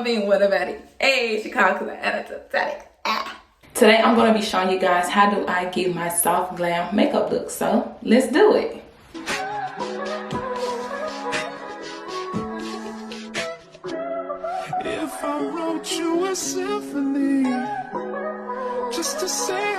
being what about it? Hey, she called because I added to Today I'm going to be showing you guys how do I get my soft glam makeup look. So let's do it. If I wrote you a symphony just to say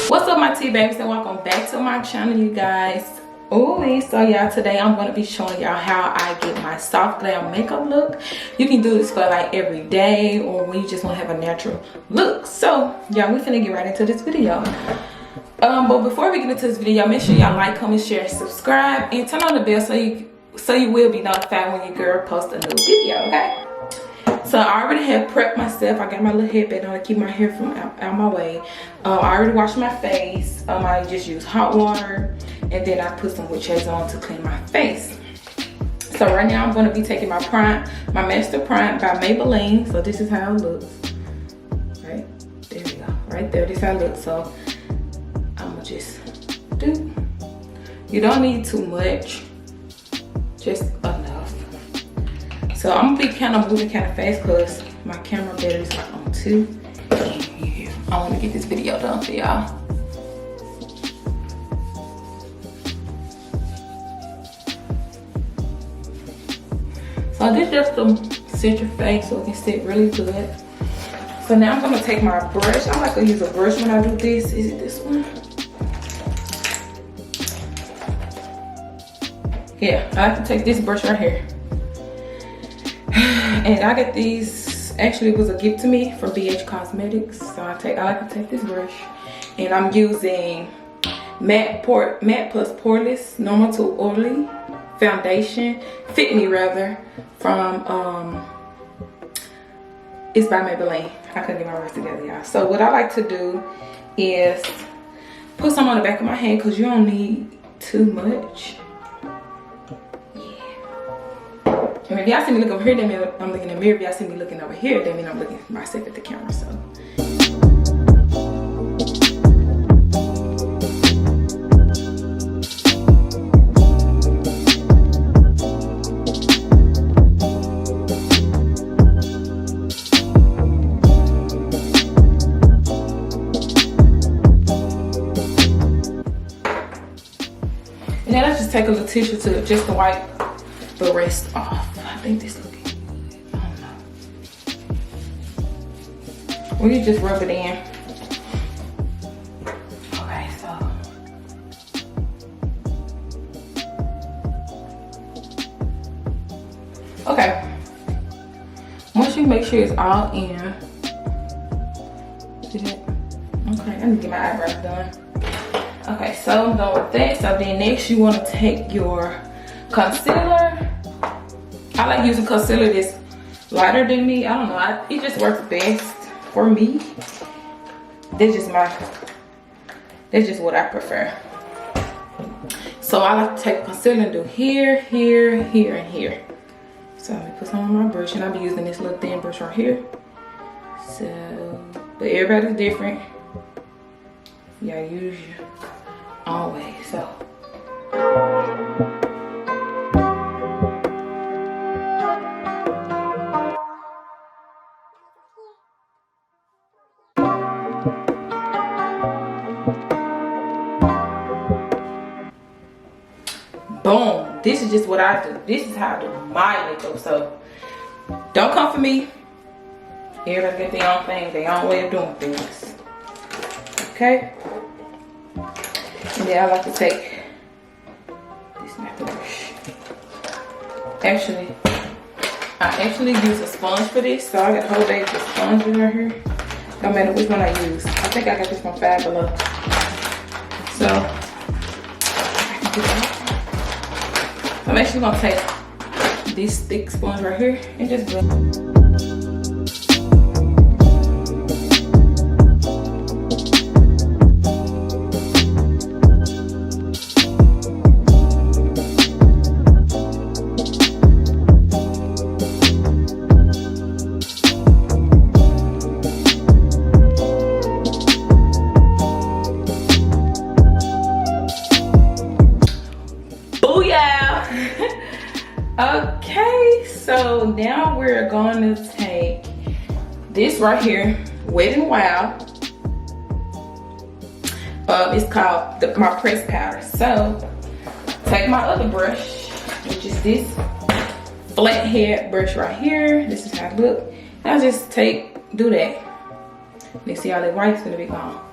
What's up, my tea babies, and welcome back to my channel, you guys. Ooh, so y'all, today I'm going to be showing y'all how I get my soft glam makeup look. You can do this for like every day or when you just want to have a natural look. So y'all, we finna get right into this video. But before we get into this video, make sure y'all like, comment, share, subscribe, and turn on the bell so you will be notified when your girl posts a new video, okay? So I already have prepped myself. I got my little headband on to keep my hair from out my way. I already washed my face. I just used hot water, and then I put some witch hazel on to clean my face. So right now I'm going to be taking my prime, my Master Prime by Maybelline. So this is how it looks. Right there we go. Right there. This is how it looks. So I'm gonna just do. You don't need too much. Just enough. So I'm gonna be kind of moving kind of fast because my camera battery is like on 2. Yeah, I want to get this video done for y'all. So this just to set your face so it can sit really good. So now I'm gonna take my brush. I like to use a brush when I do this. Is it this one? Yeah, I like to take this brush right here. And I got these, actually it was a gift to me from BH Cosmetics. So I like to take this brush, and I'm using matte plus poreless normal to oily foundation, Fit Me rather, from it's by Maybelline. I couldn't get my words together, y'all. So what I like to do is put some on the back of my hand because you don't need too much. And if y'all see me look over here, that means I'm looking in the mirror. If y'all see me looking over here, that means I'm looking at myself at the camera. So. And then I just take a little tissue to just to wipe the rest off. I think this looking good. I don't know. Or you just rub it in. Okay, so. Okay. Once you make sure it's all in. See that? Okay, I need to get my eyebrows done. Okay, so I'm done with that. So then next you want to take your concealer. I like using concealer that's lighter than me. I don't know, it just works best for me. That's just what I prefer. So I like to take concealer and do here, here, here, and here. So let me put some on my brush, and I'll be using this little thin brush right here. So, but everybody's different. You gotta use your own way. So. Boom. This is just what I do. This is how I do my makeup. So don't come for me. Everybody got their own thing, their own way of doing things. Okay. And then I like to take this brush. I actually use a sponge for this, so I got a whole bag of sponges right here. No matter which one I use. I think I got this from Five Below. So I can do that. I'm actually gonna take this thick sponge right here and just blend. Okay, so now we're going to take this right here, Wet n Wild. It's called my press powder. So take my other brush, which is this flathead brush right here. This is how it looks. I just do that. You see how the white's gonna be gone.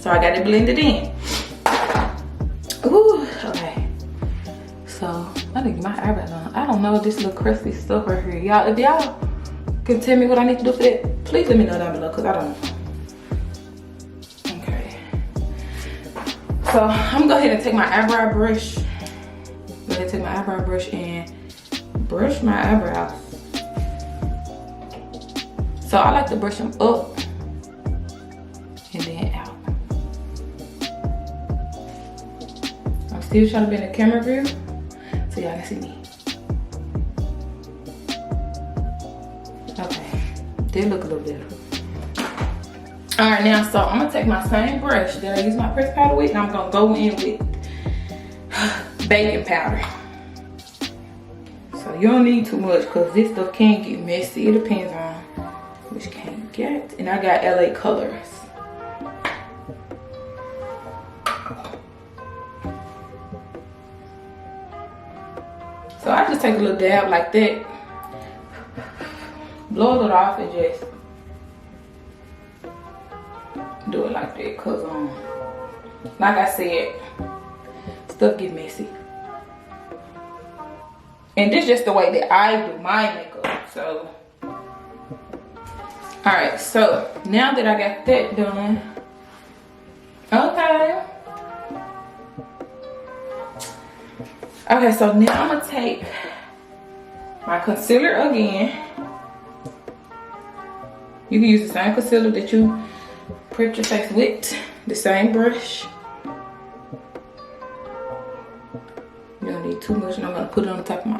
So I got it blended in. Ooh, okay. So I need my eyebrows on. I don't know this little crusty stuff right here. Y'all, if y'all can tell me what I need to do for that, please let me know down below, because I don't know. Okay. So I'm gonna go ahead and take my eyebrow brush. Go ahead and take my eyebrow brush and brush my eyebrows. So I like to brush them up and then out. I'm still trying to be in the camera view so y'all can see me. Okay, they look a little better. All right, now, so I'm gonna take my same brush that I use my press powder with, and I'm gonna go in with baking powder. So you don't need too much, because this stuff can get messy. It depends on which can you get. And I got LA Colors. So I just take a little dab like that, blow it off, and just do it like that, cause like I said, stuff get messy. And this is just the way that I do my makeup. So alright, so now that I got that done, okay, so now I'm gonna take my concealer again. You can use the same concealer that you prep your face with, the same brush. You don't need too much, and I'm gonna put it on the top of my.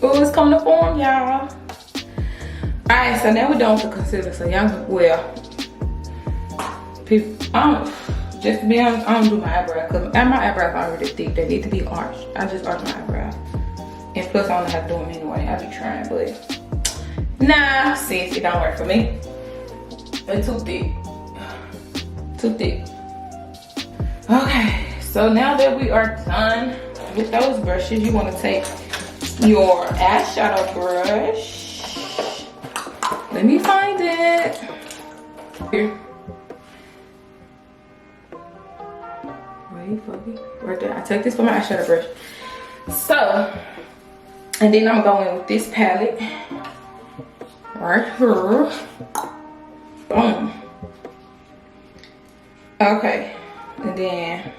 Oh, it's coming to form, y'all. Alright, so now we're done with the concealer. So y'all, well, people, just to be honest, I don't do my eyebrows, because my eyebrows are already thick. They need to be arched. I just arch my eyebrows. And plus, I don't know how to do them anyway. I be trying, but nah, sis, it don't work for me. They're too thick. Too thick. Okay, so now that we are done with those brushes, you want to take your eyeshadow brush. Let me find it. Here. Wait, Bobby. Right there. I take this for my eyeshadow brush. So, and then I'm going with this palette. Right here. Boom. Okay. And then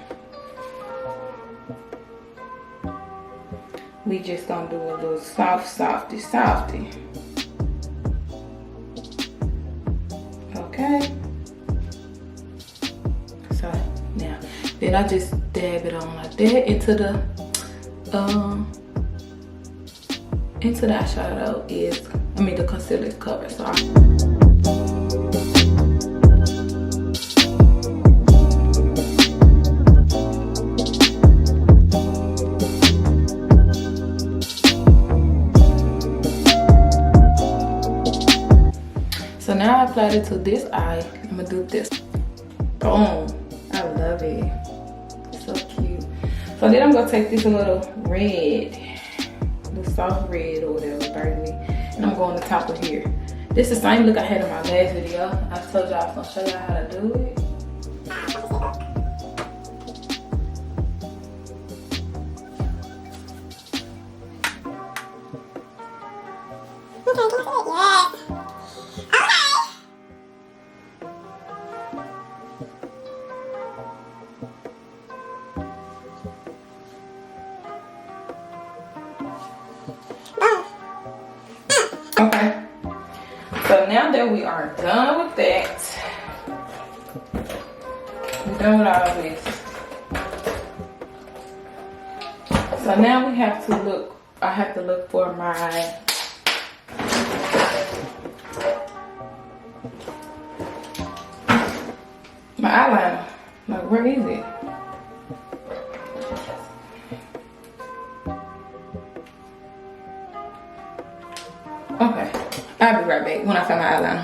we just gonna do a little softy. Okay. So now, then I just dab it on like that into the eyeshadow the concealer is covered. So So now I applied it to this eye. I'm gonna do this. Boom. I love it. So cute. So then I'm gonna take this little red, the soft red or whatever, burgundy, and I'm going on the top of here. This is the same look I had in my last video. I told y'all I was gonna show y'all how to do it. Okay, so now that we are done with that, we're done with all this. So now we have to look, I have to look for my eyeliner. Like, where is it? Okay, I'll be right back when I find my eyeliner.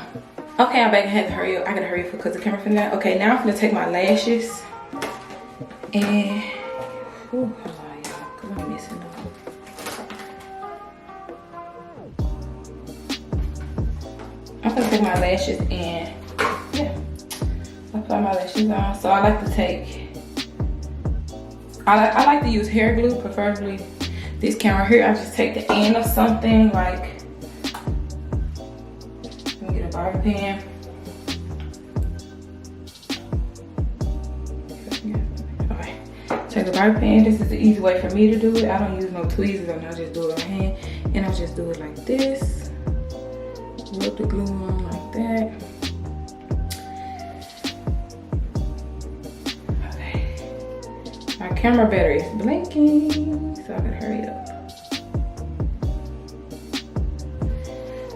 Okay, I'm back. I had to hurry up. I gotta hurry up because the camera finna die. Okay, now I'm gonna take my lashes and hold on, y'all, because I'm missing them. I'm gonna take my lashes and yeah, apply my lashes on. So I like to take, I like to use hair glue, preferably this camera here. I just take the end of something like, bobby pin. Okay, take the bobby pin. This is the easy way for me to do it. I don't use no tweezers, and I just do it on hand. And I just do it like this. Rub the glue on like that. Okay. My camera battery is blinking, so I gotta hurry up.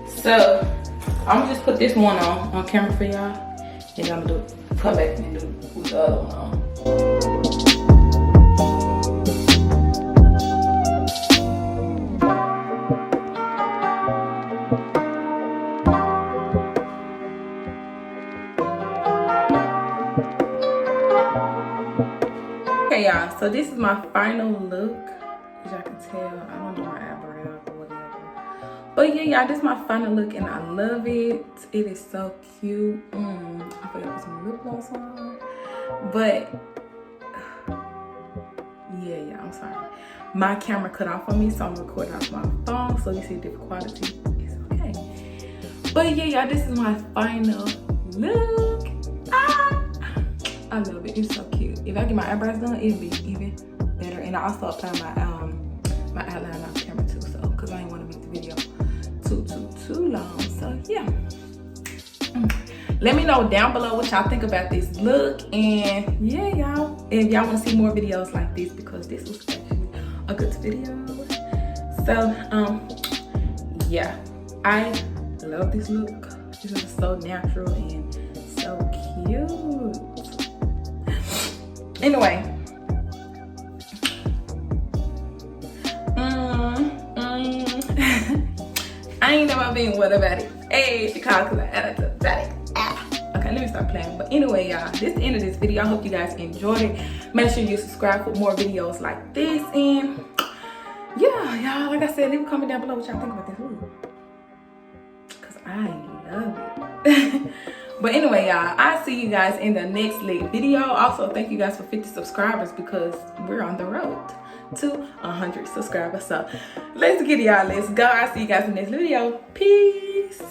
So I'm gonna just put this one on camera for y'all, and I'm gonna come back and do the other one on. Okay, y'all, so this is my final look. As y'all can tell, I don't do my eyebrows or whatever. But yeah, y'all, this is my final look and I love it. It is so cute. I forgot to put some lip gloss on. But yeah, I'm sorry. My camera cut off on me, so I'm recording off my phone. So you see different quality. It's okay. But yeah, y'all, this is my final look. I love it. It's so cute. If I get my eyebrows done, it'll be even better. And I also apply my eyeliner on camera too, so because I didn't want to make the video too long. So yeah, let me know down below what y'all think about this look. And yeah, y'all, if y'all want to see more videos like this, because this was actually a good video. So yeah, I love this look. This is so natural and so cute. Anyway, I ain't never been what about it. Hey, she called because I added to that. Okay, let me start playing. But anyway, y'all, this is the end of this video. I hope you guys enjoyed it. Make sure you subscribe for more videos like this. And yeah, y'all, like I said, leave a comment down below what y'all think about this look, because I love it. But anyway, y'all, I'll see you guys in the next lit video. Also, thank you guys for 50 subscribers because we're on the road to 100 subscribers. So let's get it, y'all. Let's go. I'll see you guys in the next video. Peace.